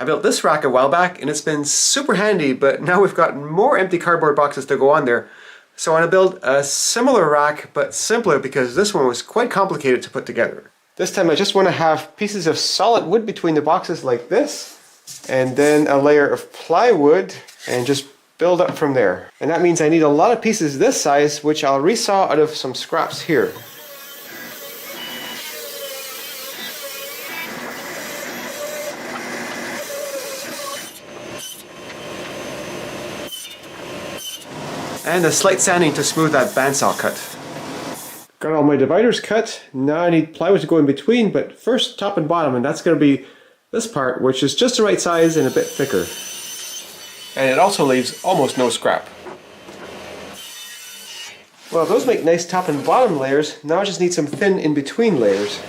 I built this rack a while back and it's been super handy, but now we've got more empty cardboard boxes to go on there. So I want to build a similar rack but simpler because this one was quite complicated to put together. This time I just want to have pieces of solid wood between the boxes like this, and then a layer of plywood, and just build up from there. And that means I need a lot of pieces this size, which I'll resaw out of some scraps here. And a slight sanding to smooth that bandsaw cut. Got all my dividers cut. Now I need plywood to go in between, but first top and bottom, and that's going to be this part, which is just the right size and a bit thicker. And it also leaves almost no scrap. Well, those make nice top and bottom layers. Now I just need some thin in between layers.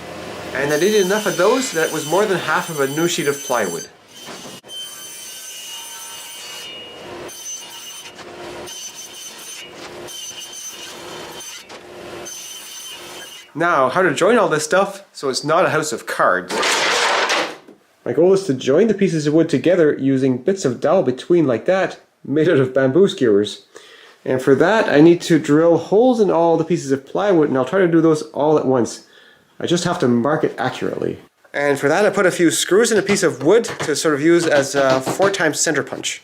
And I needed enough of those that was more than half of a new sheet of plywood. Now, how to join all this stuff so it's not a house of cards. My goal is to join the pieces of wood together using bits of dowel between like that, made out of bamboo skewers. And for that I need to drill holes in all the pieces of plywood, and I'll try to do those all at once. I just have to mark it accurately. And for that I put a few screws in a piece of wood to sort of use as a 4x center punch.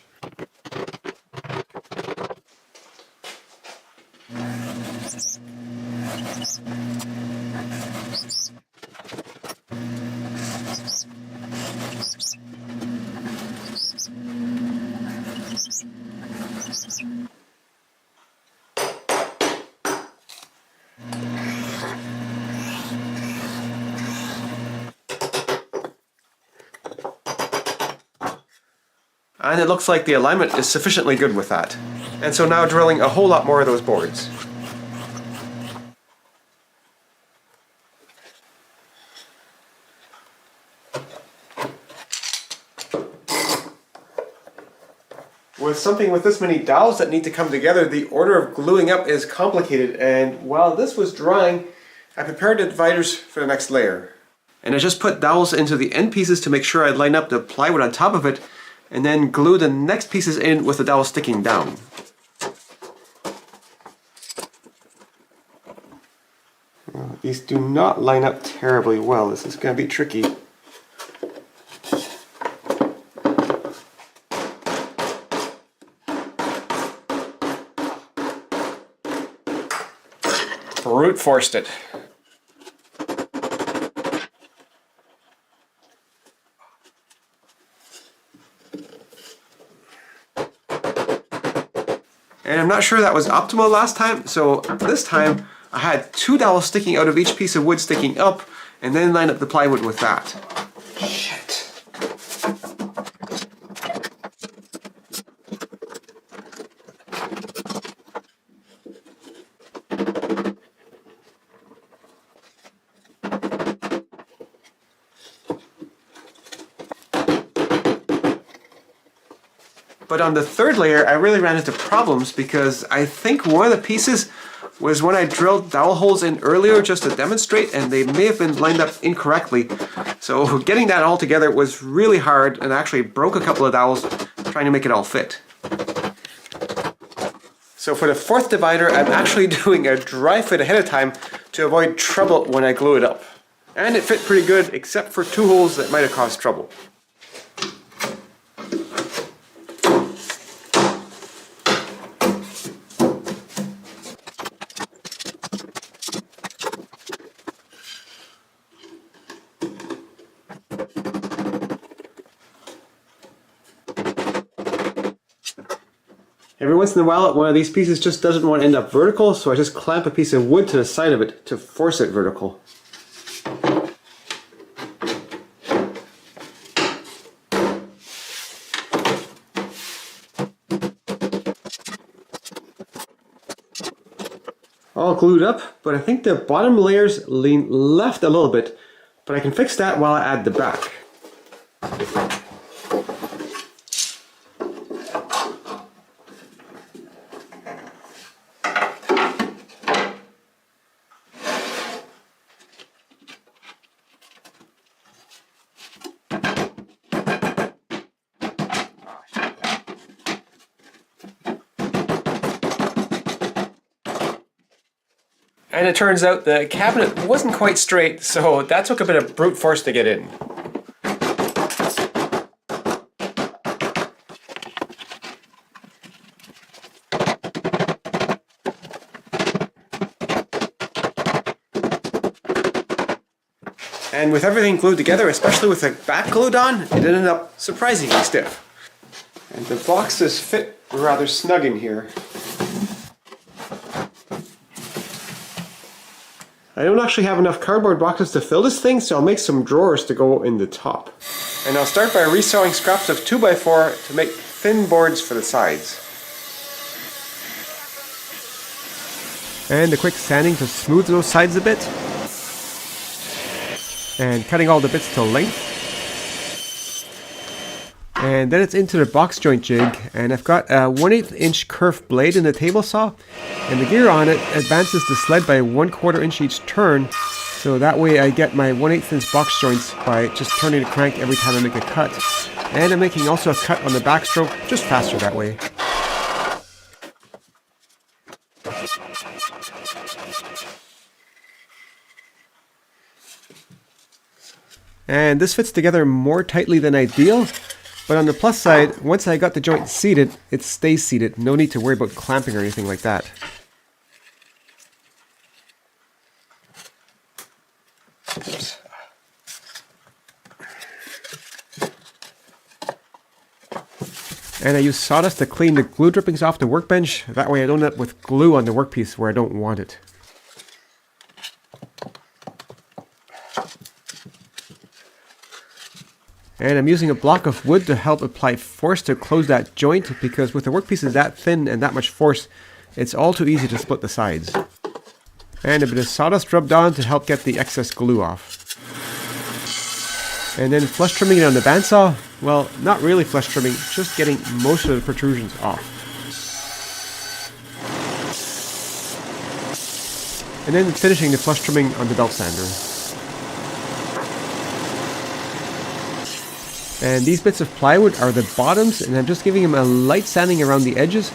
And it looks like the alignment is sufficiently good with that. And so now drilling a whole lot more of those boards. With something with this many dowels that need to come together, the order of gluing up is complicated, and while this was drying, I prepared the dividers for the next layer. And I just put dowels into the end pieces to make sure I line up the plywood on top of it, and then glue the next pieces in with the dowel sticking down. Well, these do not line up terribly well. This is going to be tricky. Brute forced it. And I'm not sure that was optimal last time, so this time I had 2 dowels sticking out of each piece of wood sticking up, and then lined up the plywood with that. Shit. But on the third layer, I really ran into problems because I think one of the pieces was when I drilled dowel holes in earlier just to demonstrate, and they may have been lined up incorrectly. So getting that all together was really hard, and I actually broke a couple of dowels trying to make it all fit. So for the fourth divider, I'm actually doing a dry fit ahead of time to avoid trouble when I glue it up. And it fit pretty good, except for 2 holes that might have caused trouble. Every once in a while, one of these pieces just doesn't want to end up vertical, so I just clamp a piece of wood to the side of it to force it vertical. All glued up, but I think the bottom layers lean left a little bit, but I can fix that while I add the back. And it turns out the cabinet wasn't quite straight, so that took a bit of brute force to get in. And with everything glued together, especially with the back glued on, it ended up surprisingly stiff. And the boxes fit rather snug in here. I don't actually have enough cardboard boxes to fill this thing, so I'll make some drawers to go in the top. And I'll start by resawing scraps of 2x4 to make thin boards for the sides. And a quick sanding to smooth those sides a bit. And cutting all the bits to length. And then it's into the box joint jig, and I've got a 1/8 inch curved blade in the table saw, and the gear on it advances the sled by 1/4 inch each turn, so that way I get my 1/8 inch box joints by just turning the crank every time I make a cut. And I'm making also a cut on the backstroke, just faster that way. And this fits together more tightly than ideal, but on the plus side, once I got the joint seated, it stays seated. No need to worry about clamping or anything like that. Oops. And I use sawdust to clean the glue drippings off the workbench. That way I don't end up with glue on the workpiece where I don't want it. And I'm using a block of wood to help apply force to close that joint, because with the workpieces that thin and that much force, it's all too easy to split the sides. And a bit of sawdust rubbed on to help get the excess glue off. And then flush trimming it on the bandsaw. Well, not really flush trimming, just getting most of the protrusions off. And then finishing the flush trimming on the belt sander. And these bits of plywood are the bottoms, and I'm just giving them a light sanding around the edges.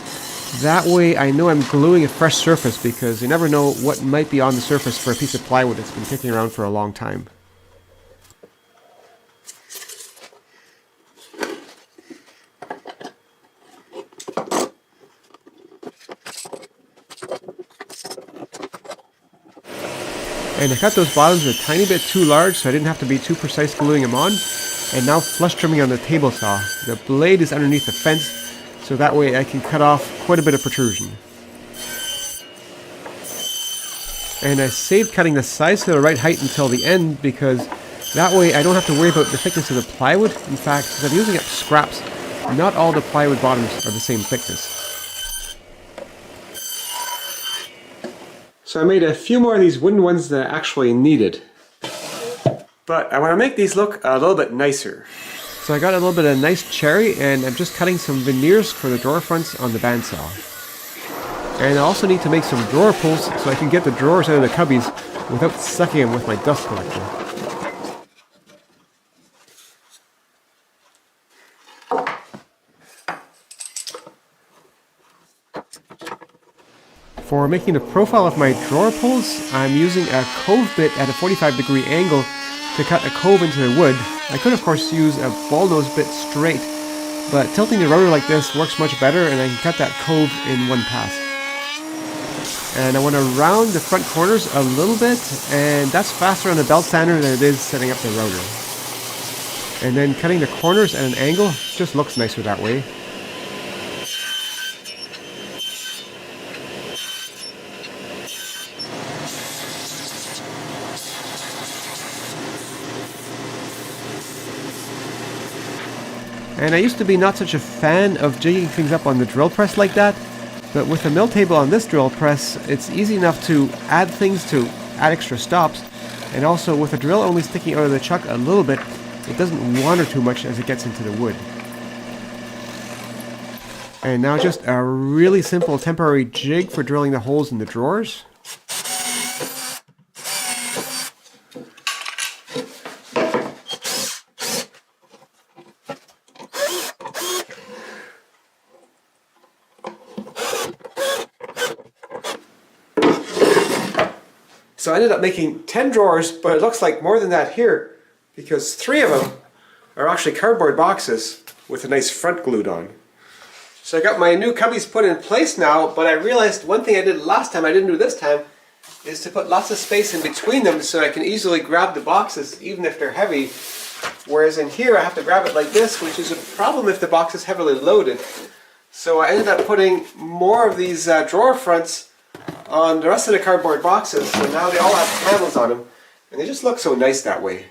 That way I know I'm gluing a fresh surface, because you never know what might be on the surface for a piece of plywood that's been kicking around for a long time. And I cut those bottoms a tiny bit too large, so I didn't have to be too precise gluing them on. And now flush trimming on the table saw. The blade is underneath the fence, so that way I can cut off quite a bit of protrusion. And I saved cutting the sides to the right height until the end, because that way I don't have to worry about the thickness of the plywood. In fact, since I'm using up scraps, not all the plywood bottoms are the same thickness. So I made a few more of these wooden ones than I actually needed. But I want to make these look a little bit nicer. So I got a little bit of nice cherry, and I'm just cutting some veneers for the drawer fronts on the bandsaw. And I also need to make some drawer pulls so I can get the drawers out of the cubbies without sucking them with my dust collector. For making the profile of my drawer pulls, I'm using a cove bit at a 45-degree angle to cut a cove into the wood. I could of course use a ball nose bit straight, but tilting the router like this works much better, and I can cut that cove in one pass. And I want to round the front corners a little bit, and that's faster on the belt sander than it is setting up the router. And then cutting the corners at an angle just looks nicer that way. And I used to be not such a fan of jigging things up on the drill press like that, but with the mill table on this drill press, it's easy enough to add things to add extra stops, and also with the drill only sticking out of the chuck a little bit, it doesn't wander too much as it gets into the wood. And now just a really simple temporary jig for drilling the holes in the drawers. So I ended up making 10 drawers, but it looks like more than that here because 3 of them are actually cardboard boxes with a nice front glued on. So I got my new cubbies put in place now, but I realized one thing I did last time I didn't do this time is to put lots of space in between them so I can easily grab the boxes even if they're heavy. Whereas in here I have to grab it like this, which is a problem if the box is heavily loaded. So I ended up putting more of these drawer fronts on the rest of the cardboard boxes, so now they all have handles on them, and they just look so nice that way.